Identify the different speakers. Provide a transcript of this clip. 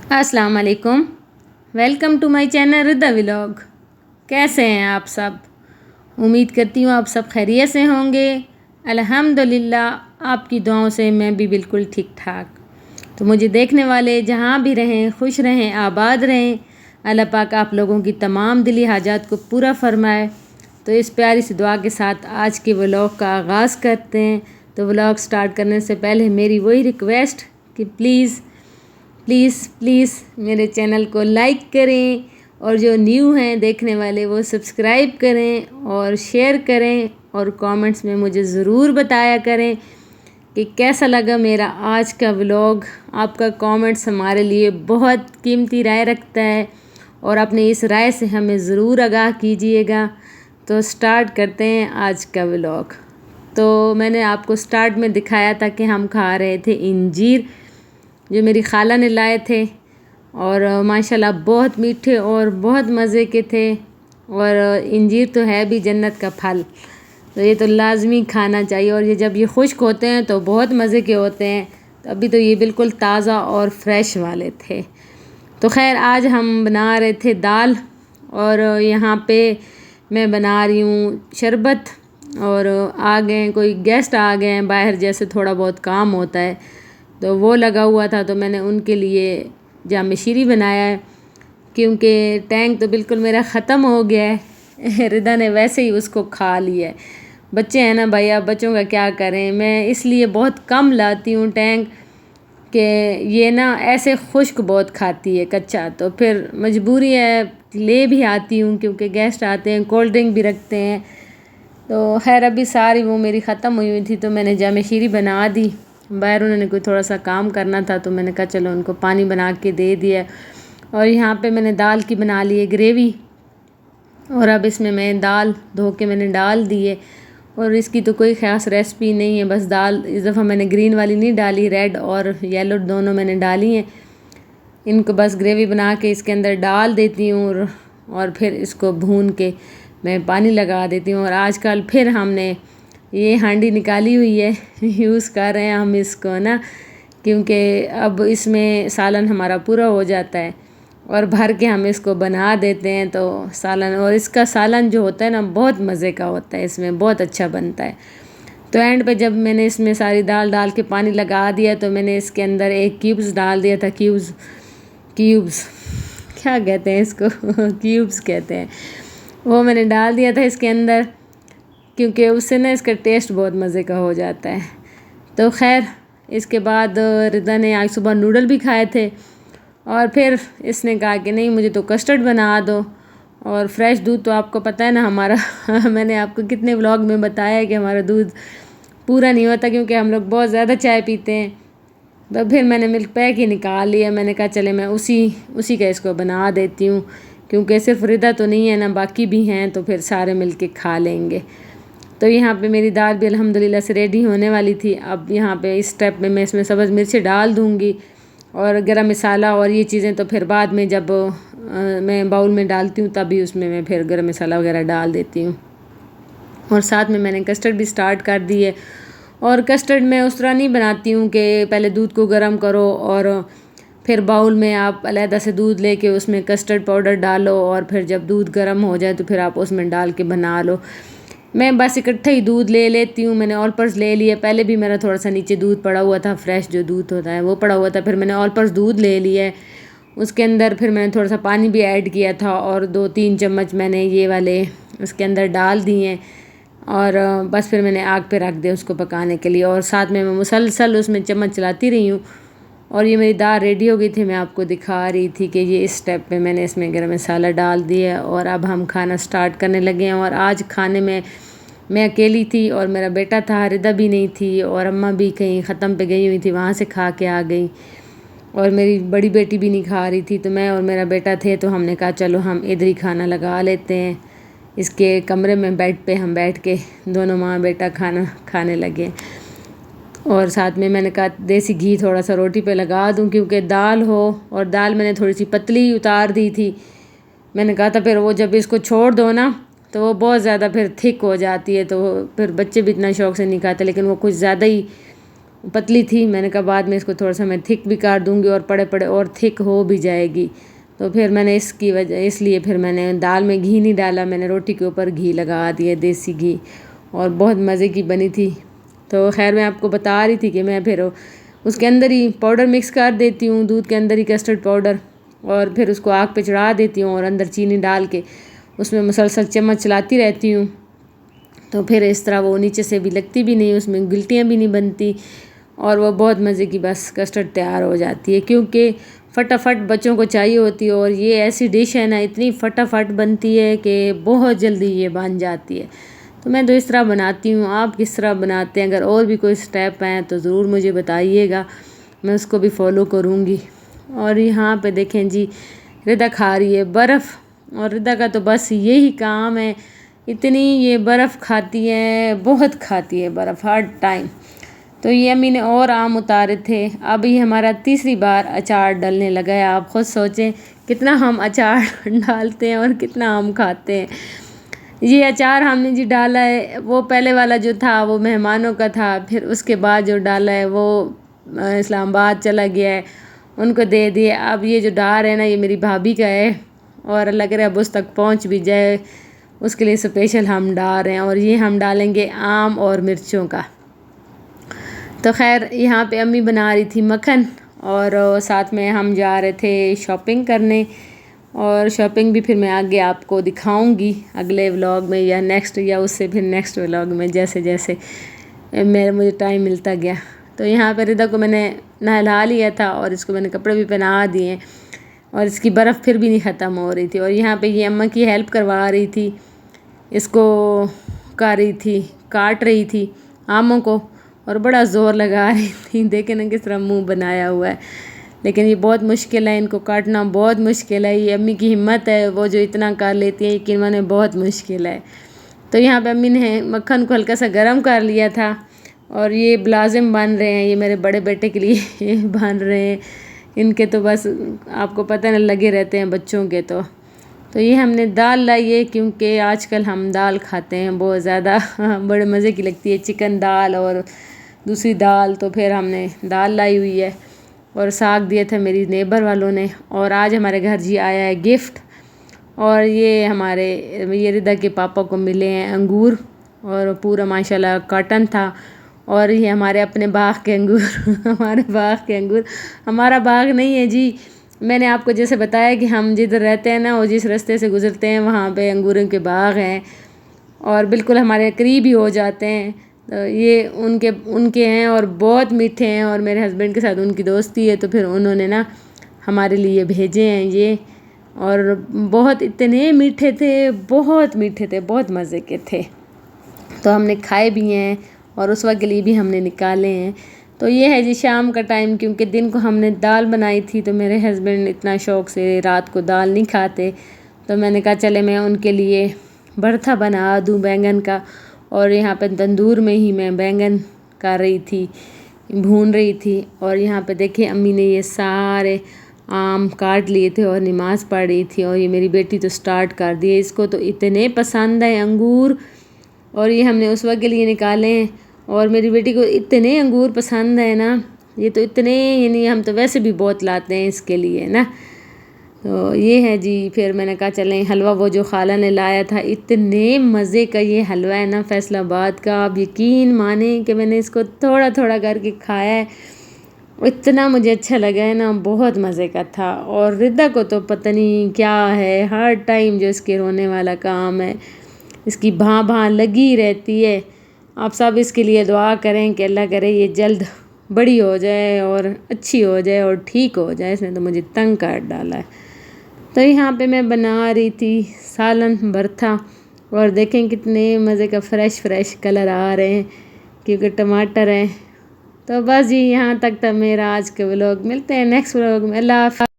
Speaker 1: अस्सलाम वालेकुम। Welcome to my channel Rida vlog. कैसे हैं आप सब? उम्मीद करती हूँ आप सब खैरियत से होंगे। अल्हम्दुलिल्लाह आपकी दुआओं से मैं भी बिल्कुल ठीक ठाक। तो मुझे देखने वाले जहाँ भी रहें खुश रहें, आबाद रहें। अल्लाह पाक आप लोगों की तमाम दिली हाजात को पूरा फरमाए। तो इस प्यारी सी दुआ के साथ आज के व्लॉग का आगाज़ करते हैं। तो व्लॉग स्टार्ट करने से पहले मेरी वही रिक्वेस्ट कि प्लीज़ मेरे चैनल को लाइक करें और जो न्यू हैं देखने वाले वो सब्सक्राइब करें और शेयर करें और कमेंट्स में मुझे ज़रूर बताया करें कि कैसा लगा मेरा आज का व्लॉग। आपका कमेंट्स हमारे लिए बहुत कीमती राय रखता है और अपनी इस राय से हमें ज़रूर आगाह कीजिएगा। तो स्टार्ट करते हैं आज का व्लॉग। तो मैंने आपको स्टार्ट में दिखाया था कि हम खा रहे थे इंजीर जो मेरी खाला ने लाए थे और माशाल्लाह बहुत मीठे और बहुत मज़े के थे। और इंजीर तो है भी जन्नत का फल, तो ये तो लाजमी खाना चाहिए। और ये जब ये खुश्क होते हैं तो बहुत मज़े के होते हैं। तो अभी तो ये बिल्कुल ताज़ा और फ्रेश वाले थे। तो खैर आज हम बना रहे थे दाल और यहाँ पे मैं बना रही हूँ शरबत। और आ गए कोई गेस्ट आ गए हैं बाहर, जैसे थोड़ा बहुत काम होता है तो वो लगा हुआ था, तो मैंने उनके लिए जाम शीरी बनाया है क्योंकि टैंक तो बिल्कुल मेरा ख़त्म हो गया है। रिदा ने वैसे ही उसको खा लिया है। बच्चे हैं ना भाई, अब बच्चों का क्या करें। मैं इसलिए बहुत कम लाती हूँ टैंक कि ये ना ऐसे खुश्क बहुत खाती है कच्चा, तो फिर मजबूरी है ले भी आती हूँ क्योंकि गेस्ट आते हैं, कोल्ड ड्रिंक भी रखते हैं। तो खैर अभी सारी वो मेरी ख़त्म हुई थी तो मैंने जाम शीरी बना दी। बाहर उन्होंने कोई थोड़ा सा काम करना था तो मैंने कहा चलो उनको पानी बना के दे दिया। और यहाँ पे मैंने दाल की बना ली है ग्रेवी और अब इसमें मैं दाल धो के मैंने डाल दी है। और इसकी तो कोई ख़ास रेसिपी नहीं है, बस दाल इस दफ़ा मैंने ग्रीन वाली नहीं डाली, रेड और येलो दोनों मैंने डाली हैं। इनको बस ग्रेवी बना के इसके अंदर डाल देती हूँ और फिर इसको भून के मैं पानी लगा देती हूँ। और आजकल फिर हमने ये हांडी निकाली हुई है, यूज़ कर रहे हैं हम इसको ना, क्योंकि अब इसमें सालन हमारा पूरा हो जाता है और भर के हम इसको बना देते हैं। तो सालन, और इसका सालन जो होता है ना बहुत मज़े का होता है, इसमें बहुत अच्छा बनता है। तो एंड पे जब मैंने इसमें सारी दाल डाल के पानी लगा दिया तो मैंने इसके अंदर एक क्यूब्स डाल दिया था। क्यूब्स क्या कहते हैं इसको? क्यूब्स कहते हैं। वो मैंने डाल दिया था इसके अंदर क्योंकि उससे ना इसका टेस्ट बहुत मज़े का हो जाता है। तो खैर इसके बाद रिदा ने आज सुबह नूडल भी खाए थे और फिर इसने कहा कि नहीं मुझे तो कस्टर्ड बना दो। और फ्रेश दूध तो आपको पता है ना हमारा मैंने आपको कितने व्लॉग में बताया है कि हमारा दूध पूरा नहीं होता क्योंकि हम लोग बहुत ज़्यादा चाय पीते हैं। तो फिर मैंने मिल्क पैक ही निकाल लिया। मैंने कहा चले मैं उसी का इसको बना देती हूँ क्योंकि सिर्फ रिदा तो नहीं है ना, बाकी भी हैं, तो फिर सारे मिल के खा लेंगे। तो यहाँ पे मेरी दाल भी अल्हम्दुलिल्लाह से रेडी होने वाली थी। अब यहाँ पे इस स्टेप में मैं इसमें सब्ज़ मिर्ची डाल दूँगी और गरम मसाला और ये चीज़ें तो फिर बाद में जब मैं बाउल में डालती हूँ तभी उसमें मैं फिर गरम मसाला वगैरह डाल देती हूँ। और साथ में मैंने कस्टर्ड भी स्टार्ट कर दी है। और कस्टर्ड मैं उस तरह नहीं बनाती हूँ कि पहले दूध को गर्म करो और फिर बाउल में आप अलहदा से दूध लेके उसमें कस्टर्ड पाउडर डालो और फिर जब दूध गर्म हो जाए तो फिर आप उसमें डाल के बना लो। मैं बस इकट्ठा ही दूध ले लेती हूँ। मैंने ऑल पर्स ले लिया। पहले भी मेरा थोड़ा सा नीचे दूध पड़ा हुआ था, फ्रेश जो दूध होता है वो पड़ा हुआ था। फिर मैंने ऑल पर्स दूध ले लिया है। उसके अंदर फिर मैंने थोड़ा सा पानी भी ऐड किया था और 2-3 चम्मच मैंने ये वाले उसके अंदर डाल दिए और बस फिर मैंने आग पे रख दिया उसको पकाने के लिए। और साथ में मैं मुसलसल उसमें चम्मच चलाती रही हूँ। और ये मेरी दाल रेडी हो गई थी। मैं आपको दिखा रही थी कि ये इस स्टेप पे मैंने इसमें गरम मसाला डाल दिया और अब हम खाना स्टार्ट करने लगे हैं। और आज खाने में मैं अकेली थी और मेरा बेटा था, रिदा भी नहीं थी और अम्मा भी कहीं ख़त्म पे गई हुई थी, वहाँ से खा के आ गई। और मेरी बड़ी बेटी भी नहीं खा रही थी, तो मैं और मेरा बेटा थे। तो हमने कहा चलो हम इधर ही खाना लगा लेते हैं, इसके कमरे में बेड पे हम बैठ के दोनों माँ बेटा खाना खाने लगे। और साथ में मैंने कहा देसी घी थोड़ा सा रोटी पे लगा दूं क्योंकि दाल हो, और दाल मैंने थोड़ी सी पतली उतार दी थी। मैंने कहा था फिर वो जब इसको छोड़ दो ना तो वो बहुत ज़्यादा फिर थिक हो जाती है, तो फिर बच्चे भी इतना शौक़ से नहीं खाते, लेकिन वो कुछ ज़्यादा ही पतली थी। मैंने कहा बाद में इसको थोड़ा सा मैं थिक भी कर दूँगी और पड़े पड़े और थिक हो भी जाएगी। तो फिर मैंने इसलिए फिर मैंने दाल में घी नहीं डाला, मैंने रोटी के ऊपर घी लगा दिया, देसी घी, और बहुत मज़े की बनी थी। तो खैर मैं आपको बता रही थी कि मैं फिर उसके अंदर ही पाउडर मिक्स कर देती हूँ, दूध के अंदर ही कस्टर्ड पाउडर, और फिर उसको आग पे चढ़ा देती हूँ और अंदर चीनी डाल के उसमें मुसलसल चम्मच चलाती रहती हूँ। तो फिर इस तरह वो नीचे से भी लगती भी नहीं, उसमें गिल्टियाँ भी नहीं बनती, और वो बहुत मज़े की बस कस्टर्ड तैयार हो जाती है। क्योंकि फटाफट बच्चों को चाहिए होती है, और ये ऐसी डिश है ना, इतनी फटाफट बनती है कि बहुत जल्दी ये बन जाती है। तो मैं तो इस तरह बनाती हूँ। आप किस तरह बनाते हैं? अगर और भी कोई स्टेप हैं तो ज़रूर मुझे बताइएगा, मैं उसको भी फॉलो करूँगी। और यहाँ पे देखें जी, रिदा खा रही है बर्फ़, और रिदा का तो बस यही काम है, इतनी ये बर्फ़ खाती है, बहुत खाती है बर्फ़ हर टाइम। तो ये अम्मी ने और आम उतारे थे। अब ये हमारा तीसरी बार अचार डलने लगा है। आप खुद सोचें कितना हम अचार डालते हैं और कितना आम खाते हैं। ये अचार हमने जी डाला है, वो पहले वाला जो था वो मेहमानों का था, फिर उसके बाद जो डाला है वो इस्लामाबाद चला गया है, उनको दे दिए। अब ये जो डाल है ना, ये मेरी भाभी का है, और लग रहा है अब उस तक पहुंच भी जाए, उसके लिए स्पेशल हम डाल रहे हैं। और ये हम डालेंगे आम और मिर्चों का। तो खैर यहाँ पे अम्मी बना रही थी मक्खन, और साथ में हम जा रहे थे शॉपिंग करने, और शॉपिंग भी फिर मैं आगे आपको दिखाऊंगी अगले व्लॉग में, या नेक्स्ट, या उससे फिर नेक्स्ट व्लॉग में, जैसे जैसे मुझे टाइम मिलता गया। तो यहाँ पर रिदा को मैंने नहला लिया था, और इसको मैंने कपड़े भी पहना दिए, और इसकी बर्फ़ फिर भी नहीं ख़त्म हो रही थी। और यहाँ पे ये अम्मा की हेल्प करवा रही थी, इसको कर रही थी, काट रही थी आमों को, और बड़ा ज़ोर लगा रही थी। देखें ना किस तरह मुंह बनाया हुआ है, लेकिन ये बहुत मुश्किल है, इनको काटना बहुत मुश्किल है। ये अम्मी की हिम्मत है, वो जो इतना कर लेती है, यकीन माने बहुत मुश्किल है। तो यहाँ पे अम्मी ने मक्खन को हल्का सा गर्म कर लिया था, और ये ब्लाजिम बन रहे हैं, ये मेरे बड़े बेटे के लिए बन रहे हैं। इनके तो बस आपको पता नहीं लगे रहते हैं बच्चों के। तो ये हमने दाल लाई है, क्योंकि आजकल हम दाल खाते हैं बहुत ज़्यादा, बड़े मज़े की लगती है, चिकन दाल और दूसरी दाल। तो फिर हमने दाल लाई हुई है, और साग दिया था मेरी नेबर वालों ने। और आज हमारे घर जी आया है गिफ्ट, और ये रिदा के पापा को मिले हैं अंगूर, और पूरा माशाल्लाह कॉटन था। और ये हमारे अपने बाग के अंगूर हमारे बाग के अंगूर, हमारा बाग नहीं है जी, मैंने आपको जैसे बताया कि हम जिधर रहते हैं ना, वो जिस रास्ते से गुज़रते हैं वहाँ पे अंगूरों के बाग हैं, और बिल्कुल हमारे करीब ही हो जाते हैं। तो ये उनके हैं, और बहुत मीठे हैं, और मेरे हस्बैंड के साथ उनकी दोस्ती है, तो फिर उन्होंने ना हमारे लिए भेजे हैं ये, और बहुत इतने मीठे थे, बहुत मीठे थे, बहुत मज़े के थे। तो हमने खाए भी हैं, और उस वक्त के लिए भी हमने निकाले हैं। तो ये है जी शाम का टाइम, क्योंकि दिन को हमने दाल बनाई थी, तो मेरे हस्बैंड इतना शौक़ से रात को दाल नहीं खाते, तो मैंने कहा चले मैं उनके लिए भरता बना दूँ बैंगन का। और यहाँ पे तंदूर में ही मैं बैंगन कर रही थी, भून रही थी। और यहाँ पे देखिए अम्मी ने ये सारे आम काट लिए थे और नमाज़ पढ़ रही थी, और ये मेरी बेटी तो स्टार्ट कर दिए, इसको तो इतने पसंद है अंगूर, और ये हमने उस वक्त के लिए निकाले हैं। और मेरी बेटी को इतने अंगूर पसंद है ना, ये तो इतने, यानी हम तो वैसे भी बहुत लाते हैं इसके लिए ना। तो ये है जी, फिर मैंने कहा चलें हलवा वो जो खाला ने लाया था, इतने मज़े का ये हलवा है ना फैसलाबाद का, आप यकीन माने कि मैंने इसको थोड़ा थोड़ा करके खाया है, इतना मुझे अच्छा लगा है ना, बहुत मज़े का था। और रिदा को तो पता नहीं क्या है, हर टाइम जो इसके रोने वाला काम है, इसकी भां लगी रहती है। आप सब इसके लिए दुआ करें कि अल्लाह करे ये जल्द बड़ी हो जाए और अच्छी हो जाए और ठीक हो जाए, इसने तो मुझे तंग कर डाला है। तो यहाँ पे मैं बना रही थी सालन भरता, और देखें कितने मज़े का फ्रेश कलर आ रहे हैं, क्योंकि टमाटर हैं। तो बस जी यहाँ तक था मेरा आज के व्लॉग, मिलते हैं नेक्स्ट व्लॉग में। अल्लाह हाफ़िज़।